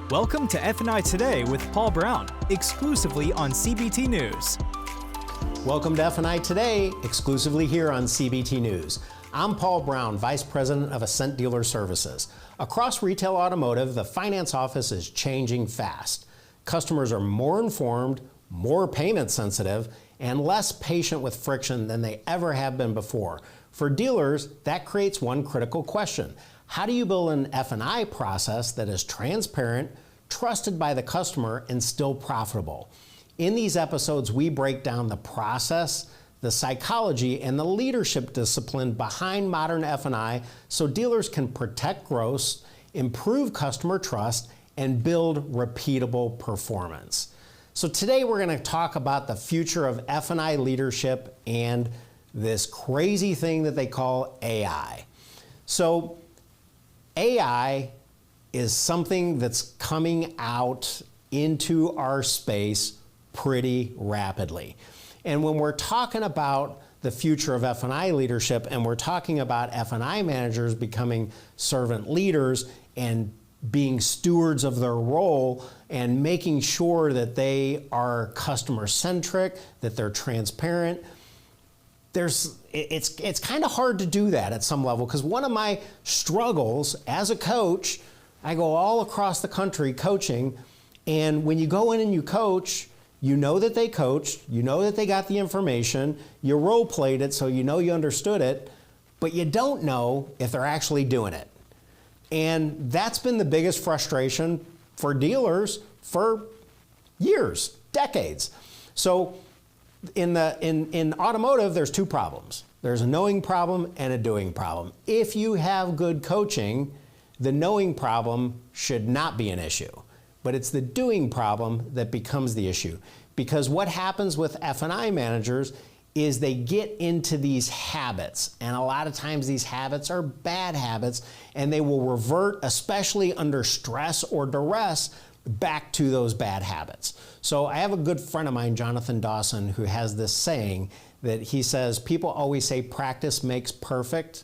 Welcome to F&I Today with Paul Brown, exclusively on CBT News. Welcome to F&I Today, exclusively here on CBT News. I'm Paul Brown, Vice President of Ascent Dealer Services. Across retail automotive, the finance office is changing fast. Customers are more informed, more payment sensitive, and less patient with friction than they ever have been before. For dealers, that creates one critical question. How do you build an F&I process that is transparent, trusted by the customer, and still profitable? In these episodes, we break down the process, the psychology, and the leadership discipline behind modern F&I so dealers can protect gross, improve customer trust, and build repeatable performance. So today we're going to talk about the future of F&I leadership and this crazy thing that they call AI. So AI is something that's coming out into our space pretty rapidly. And when we're talking about the future of F&I leadership and we're talking about F&I managers becoming servant leaders and being stewards of their role and making sure that they are customer-centric, that they're transparent, it's kind of hard to do that at some level, because one of my struggles as a coach, I go all across the country coaching, and when you go in and you coach, you know that they coached, you know that they got the information, you role played it so you know you understood it, but you don't know if they're actually doing it. And that's been the biggest frustration for dealers for years, decades. So in automotive, there's two problems. There's a knowing problem and a doing problem. If you have good coaching, the knowing problem should not be an issue, but it's the doing problem that becomes the issue. Because what happens with F&I managers is they get into these habits, and a lot of times these habits are bad habits, and they will revert, especially under stress or duress, back to those bad habits. So I have a good friend of mine, Jonathan Dawson, who has this saying that he says, people always say practice makes perfect.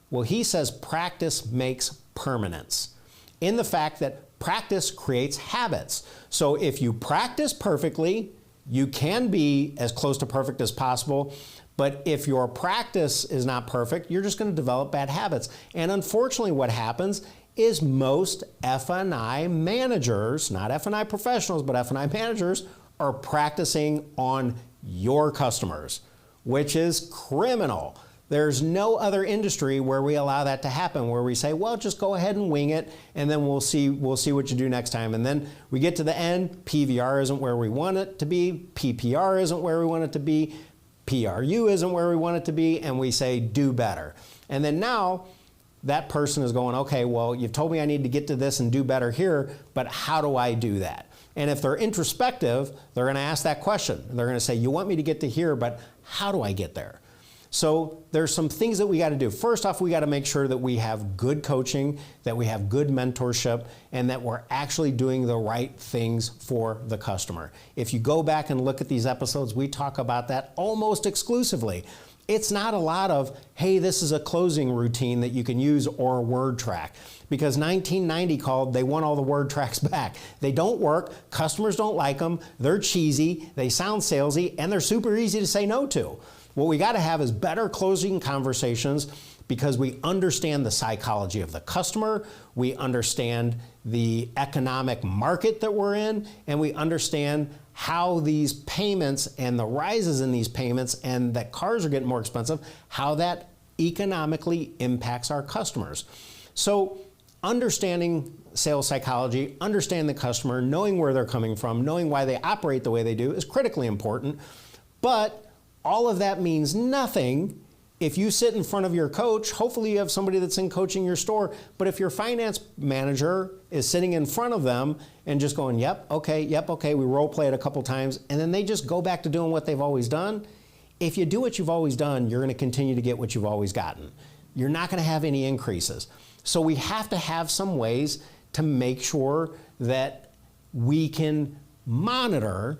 Well, he says practice makes permanence, in the fact that practice creates habits. So if you practice perfectly, you can be as close to perfect as possible. But if your practice is not perfect, you're just going to develop bad habits. And unfortunately, what happens is most F&I managers, not F&I professionals, but F&I managers, are practicing on your customers, which is criminal. There's no other industry where we allow that to happen, where we say, well, just go ahead and wing it, and then we'll see what you do next time. And then we get to the end, PVR isn't where we want it to be, PPR isn't where we want it to be, PRU isn't where we want it to be, and we say, do better. And then now, that person is going, okay, well, you've told me I need to get to this and do better here, but how do I do that? And if they're introspective, they're going to ask that question. They're going to say, you want me to get to here, but how do I get there? So there's some things that we got to do. First off, we got to make sure that we have good coaching, that we have good mentorship, and that we're actually doing the right things for the customer. If you go back and look at these episodes, we talk about that almost exclusively. It's not a lot of, hey, this is a closing routine that you can use or a word track. Because 1990 called, they want all the word tracks back. They don't work, customers don't like them, they're cheesy, they sound salesy, and they're super easy to say no to. What we got to have is better closing conversations, because we understand the psychology of the customer, we understand the economic market that we're in, and we understand how these payments and the rises in these payments and that cars are getting more expensive, how that economically impacts our customers. So understanding sales psychology, understanding the customer, knowing where they're coming from, knowing why they operate the way they do is critically important. But all of that means nothing if you sit in front of your coach. Hopefully you have somebody that's in coaching your store, but if your finance manager is sitting in front of them and just going, yep, okay, we role play it a couple times, and then they just go back to doing what they've always done. If you do what you've always done, you're going to continue to get what you've always gotten. You're not going to have any increases. So we have to have some ways to make sure that we can monitor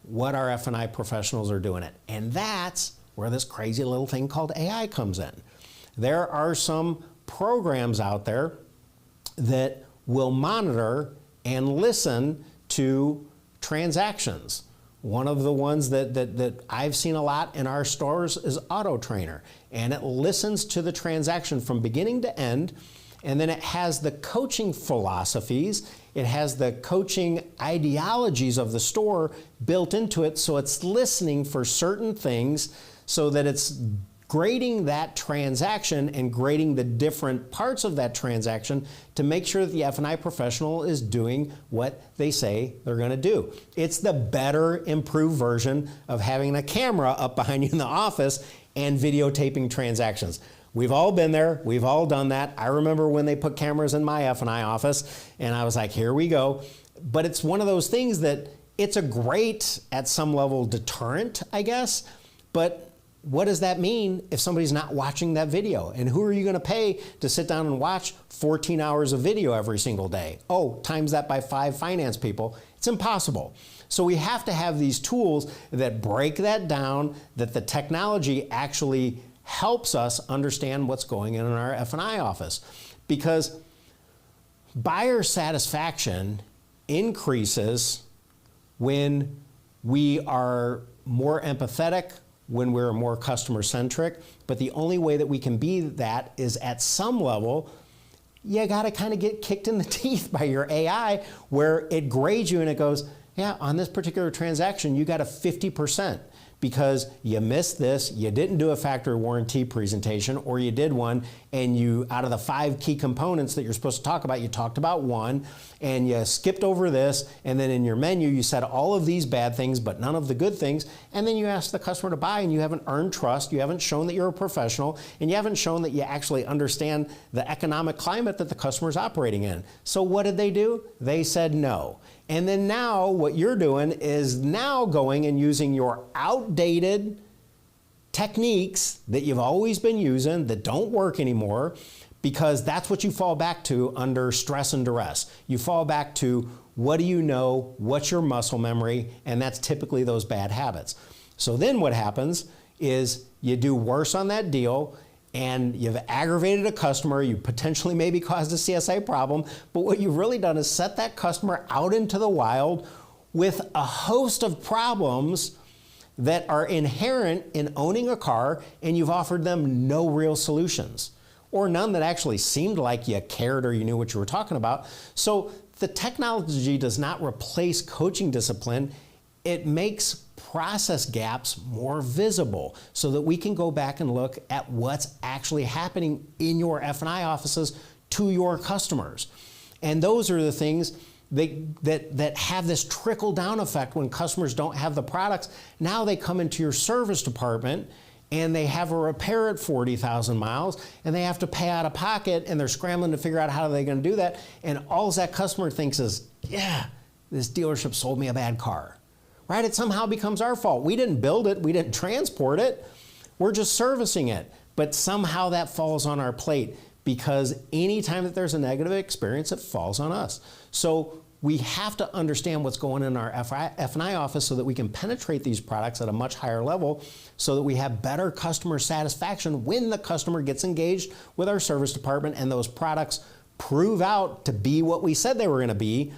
what our F&I professionals are doing it. And that's where this crazy little thing called AI comes in. There are some programs out there that will monitor and listen to transactions. One of the ones that I've seen a lot in our stores is Auto Trainer, and it listens to the transaction from beginning to end, and then it has the coaching philosophies, it has the coaching ideologies of the store built into it, so it's listening for certain things so that it's grading that transaction and grading the different parts of that transaction to make sure that the F&I professional is doing what they say they're going to do. It's the better, improved version of having a camera up behind you in the office and videotaping transactions. We've all been there. We've all done that. I remember when they put cameras in my F&I office, and I was like, here we go. But it's one of those things that it's a great, at some level, deterrent, I guess, but what does that mean if somebody's not watching that video? And who are you going to pay to sit down and watch 14 hours of video every single day? Oh, times that by 5 finance people. It's impossible. So we have to have these tools that break that down, that the technology actually helps us understand what's going on in our F&I office. Because buyer satisfaction increases when we are more empathetic, when we're more customer-centric, but the only way that we can be that is at some level, you gotta kind of get kicked in the teeth by your AI where it grades you and it goes, yeah, on this particular transaction, you got a 50% because you missed this, you didn't do a factory warranty presentation, or you did one, and you, out of the 5 key components that you're supposed to talk about, you talked about one, and you skipped over this, and then in your menu, you said all of these bad things, but none of the good things, and then you asked the customer to buy, and you haven't earned trust, you haven't shown that you're a professional, and you haven't shown that you actually understand the economic climate that the customer's operating in. So what did they do? They said no. And then now what you're doing is now going and using your outdated techniques that you've always been using that don't work anymore, because that's what you fall back to under stress and duress. You fall back to what do you know, what's your muscle memory, and that's typically those bad habits. So then what happens is you do worse on that deal, and you've aggravated a customer, you potentially maybe caused a CSA problem, but what you've really done is set that customer out into the wild with a host of problems that are inherent in owning a car, and you've offered them no real solutions, or none that actually seemed like you cared or you knew what you were talking about. So the technology does not replace coaching discipline, it makes process gaps more visible so that we can go back and look at what's actually happening in your F&I offices to your customers. And those are the things that have this trickle-down effect when customers don't have the products. Now they come into your service department and they have a repair at 40,000 miles and they have to pay out of pocket, and they're scrambling to figure out how they're going to do that. And all that customer thinks is, yeah, this dealership sold me a bad car. Right? It somehow becomes our fault. We didn't build it, we didn't transport it, we're just servicing it. But somehow that falls on our plate, because anytime that there's a negative experience, it falls on us. So we have to understand what's going on in our F&I office so that we can penetrate these products at a much higher level, so that we have better customer satisfaction when the customer gets engaged with our service department and those products prove out to be what we said they were going to be.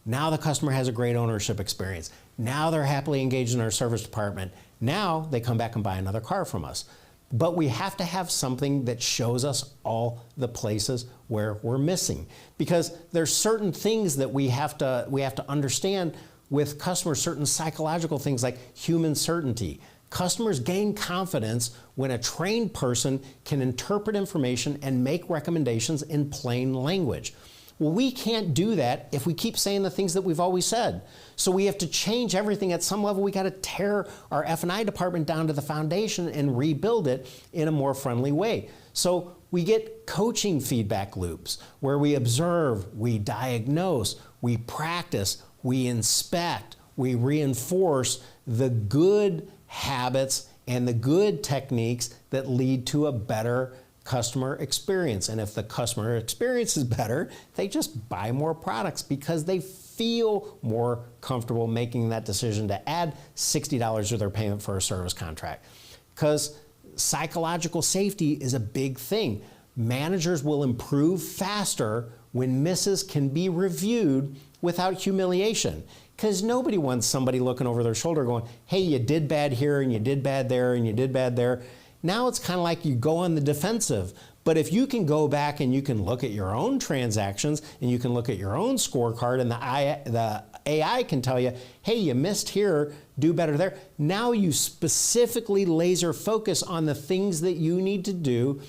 Now the customer has a great ownership experience. Now they're happily engaged in our service department. Now they come back and buy another car from us. But we have to have something that shows us all the places where we're missing, because there's certain things that we have to understand with customers, certain psychological things like human certainty. Customers gain confidence when a trained person can interpret information and make recommendations in plain language. Well, we can't do that if we keep saying the things that we've always said. So we have to change everything at some level. We got to tear our F&I department down to the foundation and rebuild it in a more friendly way. So we get coaching feedback loops where we observe, we diagnose, we practice, we inspect, we reinforce the good habits and the good techniques that lead to a better customer experience. And if the customer experience is better, they just buy more products because they feel more comfortable making that decision to add $60 to their payment for a service contract. Because psychological safety is a big thing. Managers will improve faster when misses can be reviewed without humiliation. Because nobody wants somebody looking over their shoulder going, hey, you did bad here and you did bad there and you did bad there. Now it's kind of like you go on the defensive. But if you can go back and you can look at your own transactions and you can look at your own scorecard and the AI can tell you, hey, you missed here, do better there. Now you specifically laser focus on the things that you need to do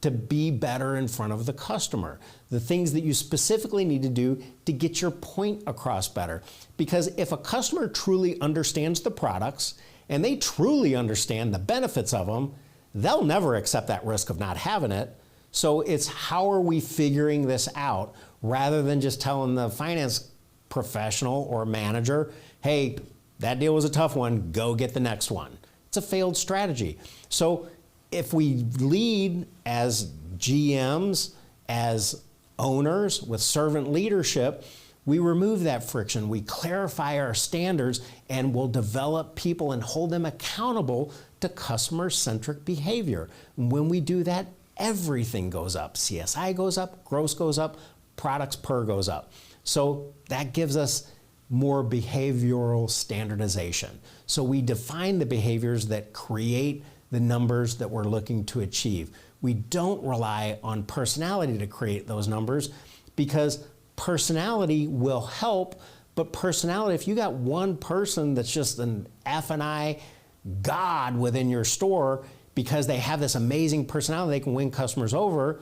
to be better in front of the customer. The things that you specifically need to do to get your point across better. Because if a customer truly understands the products and they truly understand the benefits of them, they'll never accept that risk of not having it. So it's how are we figuring this out rather than just telling the finance professional or manager, hey, that deal was a tough one, go get the next one. It's a failed strategy. So if we lead as GMs, as owners with servant leadership, we remove that friction, we clarify our standards, and we'll develop people and hold them accountable to customer-centric behavior. When we do that, everything goes up. CSI goes up, gross goes up, products per goes up. So that gives us more behavioral standardization. So we define the behaviors that create the numbers that we're looking to achieve. We don't rely on personality to create those numbers because personality will help, but personality, if you got one person that's just an F&I god within your store because they have this amazing personality, they can win customers over,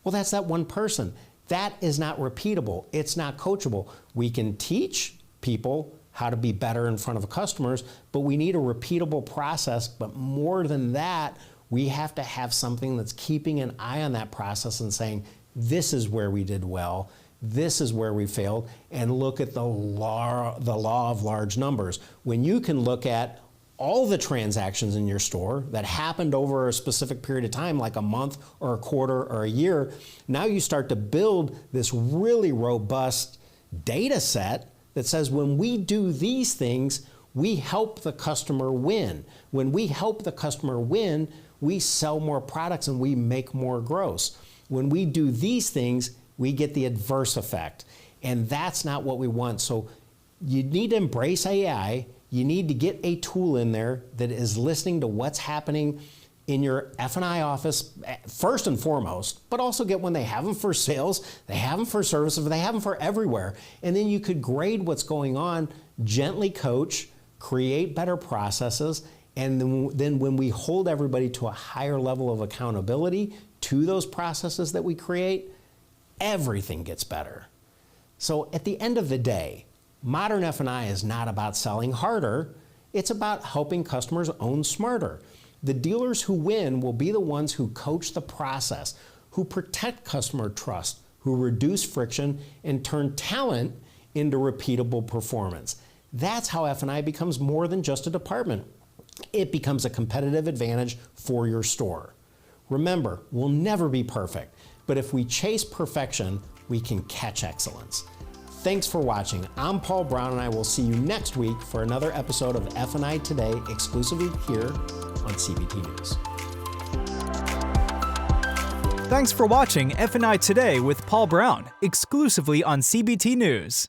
well, that's that one person. That is not repeatable. It's not coachable. We can teach people how to be better in front of customers, but we need a repeatable process. But more than that, we have to have something that's keeping an eye on that process and saying, this is where we did well, this is where we failed, and look at the law of large numbers. When you can look at all the transactions in your store that happened over a specific period of time, like a month or a quarter or a year, now you start to build this really robust data set that says when we do these things, we help the customer win. When we help the customer win, we sell more products and we make more gross. When we do these things, we get the adverse effect. And that's not what we want. So you need to embrace AI. You need to get a tool in there that is listening to what's happening in your F&I office first and foremost, but also get when they have them for sales, they have them for services, they have them for everywhere. And then you could grade what's going on, gently coach, create better processes, and then when we hold everybody to a higher level of accountability to those processes that we create, everything gets better. So at the end of the day, modern F&I is not about selling harder, it's about helping customers own smarter. The dealers who win will be the ones who coach the process, who protect customer trust, who reduce friction, and turn talent into repeatable performance. That's how F&I becomes more than just a department. It becomes a competitive advantage for your store. Remember, we'll never be perfect, but if we chase perfection, we can catch excellence. Thanks for watching. I'm Paul Brown, and I will see you next week for another episode of F&I Today, exclusively here on CBT News. Thanks for watching F&I Today with Paul Brown, exclusively on CBT News.